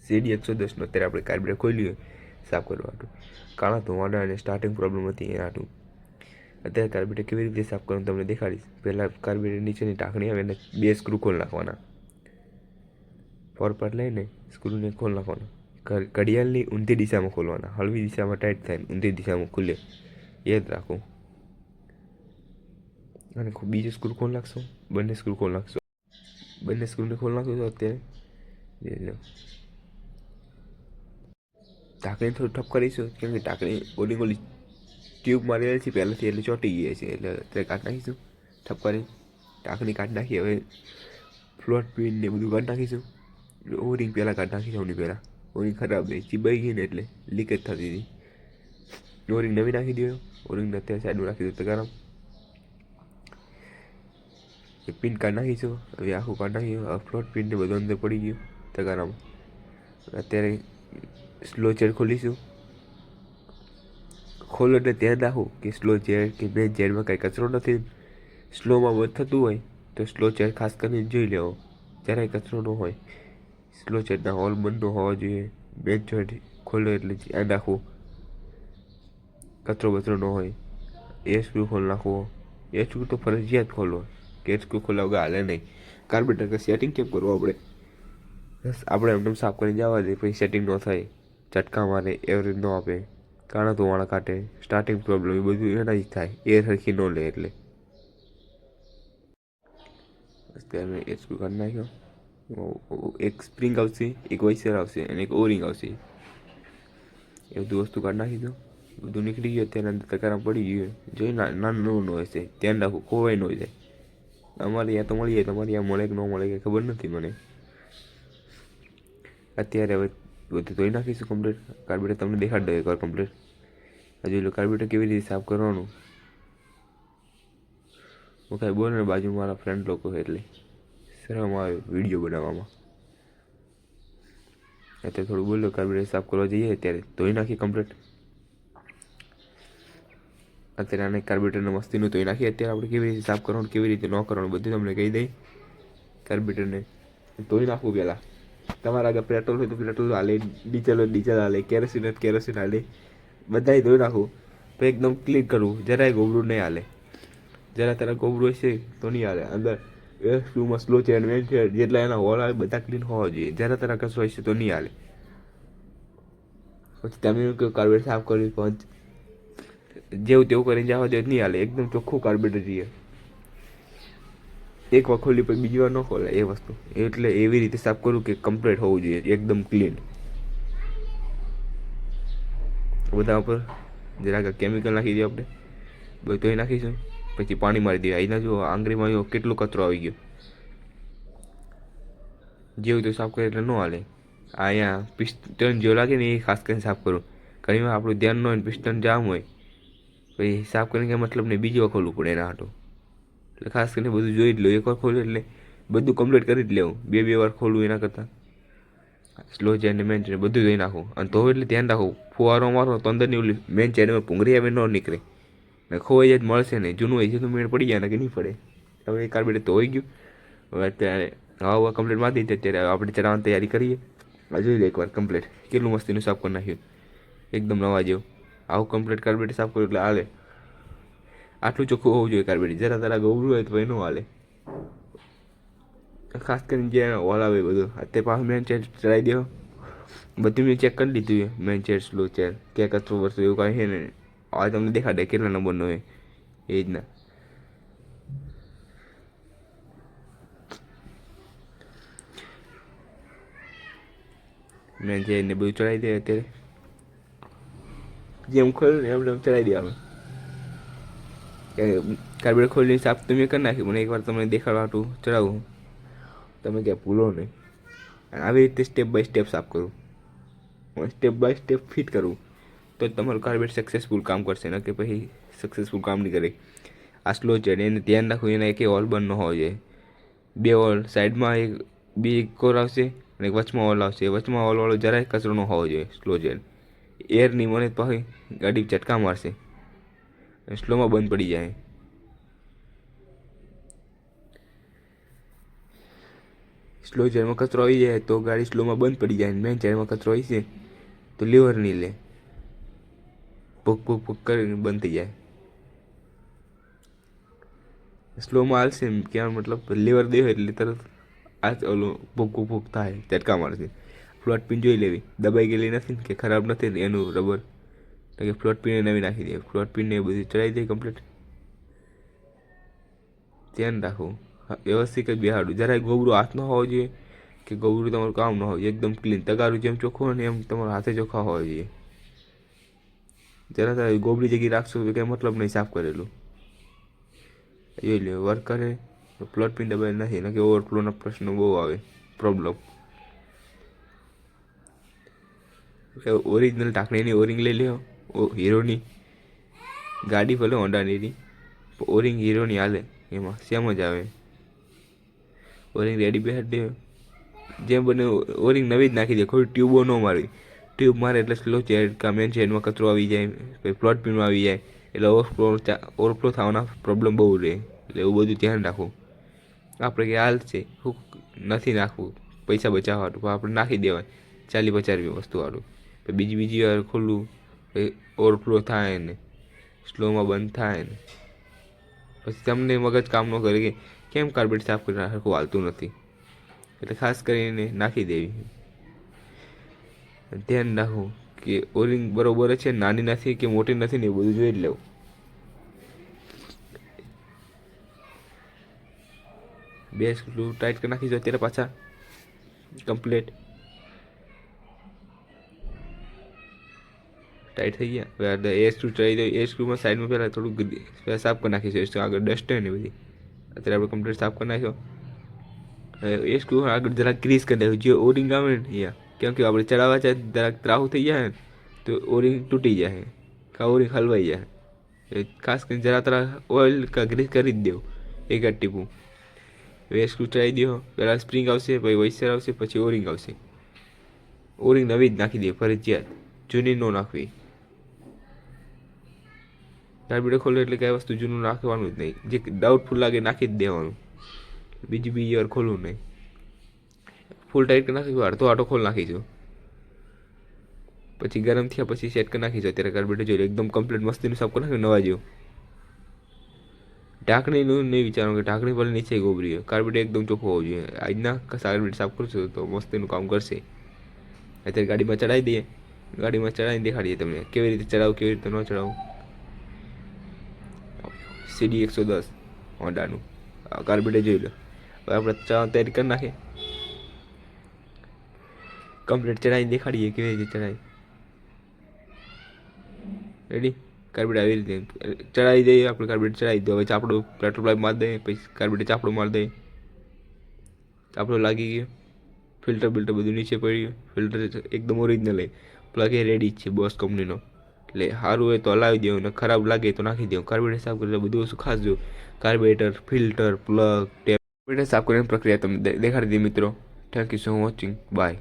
સીડી 110નો અત્યારે આપણે કાર્બોરેટર ખોલ્યું સાફ કરવા હતું. કાળા ધોવાના અને સ્ટાર્ટિંગ પ્રોબ્લેમ હતી એના હતું. અત્યારે કાર્બોરેટર કેવી રીતે સાફ કરવાનું તમને દેખાડીશ. પહેલાં કાર્બોરેટર નીચેની ઢાંકણી આવે એટલે 2 સ્ક્રૂ ખોલી નાખવાના. પાવર લઈને સ્ક્રૂને ખોલી નાખવાના. ઘડિયાળની ઊંધી દિશામાં ખોલવાના. હળવી દિશામાં ટાઈટ થાય, ઊંધી દિશામાં ખુલે, યાદ રાખો. અને બીજું સ્ક્રૂ ખોલી નાખશો, બંને સ્ક્રૂ ખોલી નાખશો. બંને સ્ક્રૂને ખોલી નાખશો તો અત્યારે ઢાંકણી થોડું ઠપ કરીશું, કેમ કે ઢાંકણી ઓલી ટ્યુબ મારેલી છે પહેલાંથી, એટલે ચોંટી ગઈ છે. એટલે અત્યારે કાઢી નાખીશું ઠપ કરી. ઢાંકણી કાઢી નાખી. હવે ફ્લોટ પિન ને બધું કાઢી નાખીશું. ઓરિંગ પહેલાં કાઢી નાખીશું. ઓની પહેલાં ઓરિંગ ખરાબ થઈ ચીબાઈ ગઈ ને એટલે લીકેજ થતી હતી. ઓરિંગ નવી નાખી દો. ઓરિંગને અત્યારે સાઈડમાં રાખી દો તગારામ. પિન કાઢી નાખીશું. હવે આખું કાઢી નાખ્યું. ફ્લોટ પિન ને બધું અંદર પડી ગયું તગારામાં. અત્યારે સ્લો ચેર ખોલીશું. ખોલો એટલે ધ્યાન રાખો કે સ્લો ચેર કે મેન ચેરમાં કાંઈ કચરો નથી. સ્લોમાં બંધ થતું હોય તો સ્લો ચેર ખાસ કરીને જોઈ લેવો, જરાય કચરો ન હોય. સ્લો ચેરના હોલ બંધ ન હોવા જોઈએ. મેન ચેર ખોલો એટલે ધ્યાન રાખવું કચરો બચરો ન હોય. એ સ્ક્રૂ ખોલી નાખવો. એ સ્ક્રૂ તો ફરજિયાત ખોલવો, કે સ્ક્રૂ ખોલ્યા વગર હાલે નહીં. કાર્બોરેટર સેટિંગ કેમ કરવું આપણે? બસ આપણે એમને સાફ કરીને જવા દે, પછી સેટિંગ ન થાય, ઝટકા મારે, એવરેજ ન આપે, કાણા ધોવાણા કાઢે, સ્ટાર્ટિંગ પ્રોબ્લેમ, એ બધું એના જ થાય. એર સરખી ન લે એટલે. અત્યારે મેં એક સ્ક્રૂ કાઢી નાખ્યો. એક સ્પ્રિંગ આવશે, એક વાઇસર આવશે અને એક ઓરિંગ આવશે. એ બધું વસ્તુ કાઢી નાખી દો. બધું નીકળી ગયું. અત્યારે અંદર તકારામ પડી ગયું. જોઈ નાનું હોય છે, ધ્યાન રાખવું ખોવાય ન જાય. અમારે ત્યાં તો મળી જાય, તમારે ત્યાં મળે કે ન મળે કે ખબર નથી મને. અત્યારે હવે બધું ધોઈ નાખીશું કમ્પ્લીટ. કાર્બોરેટર તમને દેખાડી દઉં એકવાર કમ્પ્લીટ. હજુ એટલે કાર્બોરેટર કેવી રીતે સાફ કરવાનું હું કાંઈ બોલે ને, બાજુ મારા ફ્રેન્ડ લોકો એટલે શરમ આવે વિડીયો બનાવવામાં. અત્યારે થોડું બોલ્યો. કાર્બોરેટર સાફ કરવા જઈએ ત્યારે ધોઈ નાખીએ કમ્પ્લીટ. અત્યારે આને કાર્બોરેટરને મસ્તીનું ધોઈ નાખીએ. અત્યારે આપણે કેવી રીતે સાફ કરવાનું, કેવી રીતે ન કરવાનું બધું તમને કહી દઈ. કાર્બોરેટરને ધોઈ નાખવું પહેલાં. તમારા આગળ પેટ્રોલ હોય તો પેટ્રોલ હાલે, ડીઝલ હોય ડીઝલ હાલે, કેરોસીન હોય કેરોસીન હાલે, બધાય ધોઈ નાખવું. તો એકદમ ક્લીન કરવું. જરાય ગોબરું નહીં હાલે. જરા તારા ગોબરું હશે તો નહીં હાલે. અંદર સ્ક્રૂમાં સ્લો છે, મેન છે, જેટલા એના હોલ આવે બધા ક્લીન હોવા જોઈએ. જરા તારા કચરો હશે તો નહીં હાલે. પછી તમે કાર્બોરેટર સાફ કરવી પંચ જેવું તેવું કરીને જવા દે નહીં હાલે. એકદમ ચોખ્ખું કાર્બોરેટર જોઈએ. એક વાર ખોલી પછી બીજી વાર ન ખોલે એ વસ્તુ. એટલે એવી રીતે સાફ કરવું કે કમ્પ્લીટ હોવું જોઈએ, એકદમ ક્લીન. બધા ઉપર જરાક કેમિકલ નાખી દઈએ આપણે. બધું ધોઈ નાખીશું. પછી પાણી મારી દઈએ. અહીંના જો આંગળીમાં કેટલો કચરો આવી ગયો. જેવું તો સાફ કરે એટલે ન હાલે. અહીંયા પિસ્ટન જેવું લાગે ને એ ખાસ કરીને સાફ કરું. ઘણી વાર આપણું ધ્યાન ન હોય, પિસ્ટન જામ હોય, પછી સાફ કરીને કંઈ મતલબ નહીં, બીજી વાર ખોલવું પડે એના હાટું. એટલે ખાસ કરીને બધું જોઈ જ લો. એકવાર ખોલ્યું એટલે બધું કમ્પ્લીટ કરી જ લેવું. બે વાર ખોલવું એના કરતાં સ્લો ચેન ને મેન ચેન બધું ધોઈ નાખવું. અને ધોવું એટલે ધ્યાન રાખવું ફુવારો મારો તો અંદરની ઓલી મેન ચેનમાં ભૂંગળી આવે ન નીકળે ને ખોવાઈ જાય મળશે નહીં. જૂનું હોય છે તો મેળ પડી જાય ને કે નહીં પડે. હવે એ કાર્બોરેટર તો હોઈ ગયું. હવે અત્યારે હવા કમ્પ્લીટ મારી દીધી. અત્યારે આપણે ચડાવવાની તૈયારી કરીએ. જોઈ લો એકવાર કમ્પ્લીટ કેટલું મસ્તીનું સાફ કરી નાખ્યું. એકદમ નવા જેવું. આવું કમ્પ્લીટ કાર્બોરેટર સાફ કર્યું એટલે હાલે. આટલું ચોખ્ખું હોવું જોઈએ કાર્બોરેટર. જરા તારા ગૌરું હોય તો એનું હાલે. ખાસ કરીને જે હોલ આવે બધું. અત્યારે પાછું મેન ચેર ચડાવી દો. બધું મેં ચેક કરી લીધું છે. મેન ચેર સ્લો ચેર ક્યાં કચરો વસ્તુ એવું કાંઈ છે ને. આ તમને દેખાડે કેટલા નંબરનો હોય એ રીતના. મેન ચેર ને બધું ચડાવી દે. અત્યારે જેમ ખોલ્યું ને એમ ચડાવી દે આપણે. કાર્બોરેટર ખોલીને સાફ તો મેં કરી નાખ્યું, મને એકવાર તમને દેખાડવા હાટું ચડાવું. તમે ક્યાં ભૂલો નહીં. આવી રીતે સ્ટેપ બાય સ્ટેપ સાફ કરું. સ્ટેપ બાય સ્ટેપ ફિટ કરવું તો જ તમારું કાર્બોરેટર સક્સેસફુલ કામ કરશે. ન કે પછી સક્સેસફુલ કામ નહીં કરે. આ સ્લો છે એને ધ્યાન રાખવું. એના એક હોલ બંધ ન હોવો જોઈએ. બે હોલ સાઈડમાં એક બે કોર આવશે અને એક વચમાં હોલ આવશે. વચમાં હોલવાળો જરાય કચરો ન હોવો જોઈએ. સ્લો છે એરની મને પછી ગાડી ઝટકા મારશે, સ્લોમાં બંધ પડી જાય. સ્લો જેરમાં કચરો આવી જાય તો ગાડી સ્લોમાં બંધ પડી જાય, મેન જેરમાં કચરો આવી છે તો લીવર નહીં લે, ભૂક ભૂક ભૂક કરીને બંધ થઈ જાય. સ્લોમાં હાલશે ક્યાં મતલબ લીવર દે એટલે તરત આ ઓલું ભૂક ભૂક ભૂક થાય, ઝટકા મારશે. ફ્લોટ પિન જોઈ લેવી દબાઈ ગયેલી નથી ને કે ખરાબ નથી ને એનું રબર, કે ફ્લોટ પિન નવી નાખી દે. ફ્લોટ પિનને એ બધું ચડાવી દે કમ્પ્લીટ. ધ્યાન રાખવું વ્યવસ્થિત જ બેહાડું. જરાય ગોબરું હાથ ન હોવો જોઈએ કે ગોબરું તમારું કામ ન હોય, એકદમ ક્લીન. તગારું જેમ ચોખ્ખું હોય ને એમ તમારા હાથે ચોખ્ખા હોવા જોઈએ. જરા તારે ગોબરી જગ્યાએ રાખશો તો કંઈ મતલબ નહીં સાફ કરેલું. જોઈ લે વર્ક કરે પ્લોટ પિન દબાઈ નથી ને કે ઓવરફ્લોના પ્રશ્નો બહુ આવે પ્રોબ્લેમ. ઓરિજિનલ ટાંકણીની ઓરિંગ લઈ લ્યો, હીરોની. ગાડી ભલે હોન્ડાની ઓરિંગ હીરોની હાલે, એમાં સેમ જ આવે. ઓરિંગ રેડી બેહાડ દે, જેમ બને ઓરિંગ નવી જ નાખી દે. કોઈ ટ્યુબો ન મારવી, ટ્યુબ મારે એટલે સ્લો ચેડ કા મેન ચેડમાં કચરો આવી જાય, પછી પ્લોટ પિનમાં આવી જાય એટલે ઓવરફ્લો થવાના પ્રોબ્લેમ બહુ રહે. એટલે એવું બધું ધ્યાન રાખવું. આપણે કે હાલ છે શું નથી નાખવું પૈસા બચાવવાનું, પણ આપણે નાખી દેવાય 40-50 વસ્તુ વાળું. બીજી વાર ખોલવું ઓવરફ્લો થાય ને સ્લોમાં બંધ થાય ને પછી તમને મગજ કામ ન કરે કે કેમ કાર્બેટ સાફ કરી સરખું હાલતું નથી. એટલે ખાસ કરીને નાખી દેવી. ધ્યાન રાખવું કે ઓરિંગ બરોબર છે, નાની નથી કે મોટી નથી ને એ બધું જોઈ જ લેવું. બે સ્ક્રૂ ટાઈટ કરી નાખી દો અત્યારે પાછા કમ્પ્લીટ ટાઈટ થઈ ગયા. હવે એ સ્ક્રૂ ચડાવી દો. એ સ્ક્રૂમાં સાઈડમાં પહેલાં થોડુંક સાફ કરી નાખીશું. આગળ ડસ્ટ હોય ને બધી અત્યારે આપણે કમ્પ્લીટ સાફ કરી નાખ્યો. એ સ્ક્રૂ આગળ જરાક ગ્રીસ કરી દેવું. જે ઓરિંગ આવે ને અહીંયા, કેમ કે આપણે ચડાવવા જાય જરાક ત્રાહુ થઈ જાય ને તો ઓરિંગ તૂટી જાય કાં ઓરિંગ હલવાઈ જાય. ખાસ કરીને જરા તરા ઓઇલ કાં ગ્રીસ કરી જ દેવું એક જ ટીપું. એ સ્ક્રૂ ચડાવી દો. પહેલાં સ્પ્રિંગ આવશે, પછી વોઇસર આવશે, પછી ઓરિંગ આવશે. ઓરિંગ નવી જ નાખી દે ફરજિયાત, જૂની ન નાખવી. કાર્બેટર ખોલો એટલે કઈ વસ્તુ જૂનું નાખવાનું જ નહીં. જે ડાઉટફુલ લાગે નાખી જ દેવાનું. બીજી વાર ખોલવું નહીં. ફૂલ ટાઈટ કરી નાખીશું, અડધો આટો ખોલ નાખીશું, પછી ગરમ થયા પછી સેટ કરી નાખીશું. અત્યારે કાર્બેટર જોઈ એકદમ કમ્પ્લીટ મસ્તીનું સાફ કરી નાખ્યું નવા જેવું. ઢાંકણીનું નહીં વિચારવાનું કે ઢાંકણી ભલે નીચે ગોબરી હોય, કાર્બેટર એકદમ ચોખ્ખો હોવો જોઈએ. આજના કાર્બેટર સાફ કરશો તો મસ્તીનું કામ કરશે. અત્યારે ગાડીમાં ચડાવી દઈએ, ગાડીમાં ચડાવીને દેખાડીએ તમને કેવી રીતે ચડાવવું કેવી રીતે ન ચડાવવું. CD 110 હોન્ડાનું કાર્બેટર જોઈ લો. હવે આપણે તૈયારી કરી નાખીએ, કમ્પ્લીટ ચડાવીને દેખાડીએ કેવી રીતે ચડાવી. રેડી કાર્બેટર આવી રીતે ચડાવી દઈએ આપણે. કાર્બેટર ચડાવી દો. હવે ચાપડું પેટ્રોલ પાઇપ મારી દઈએ, પછી કાર્બેટર ચાપડું મારી દઈએ. ચાપડો લાગી ગયો. ફિલ્ટર બિલ્ટર બધું નીચે પડ્યું. ફિલ્ટર એકદમ ઓરિજિનલ પ્લગ એ રેડી જ છે બોસ કંપનીનો. એટલે સારું હોય તો હલાવી દેવું ને ખરાબ લાગે તો નાખી દેવું. કાર્બેટર સાફ કરી બધું વસ્તુ ખાસ જો. કાર્બેટર, ફિલ્ટર, પ્લગ, ટેપ સાફ કરવાની પ્રક્રિયા તમને દેખાડી દી મિત્રો. Thank you so watching. By.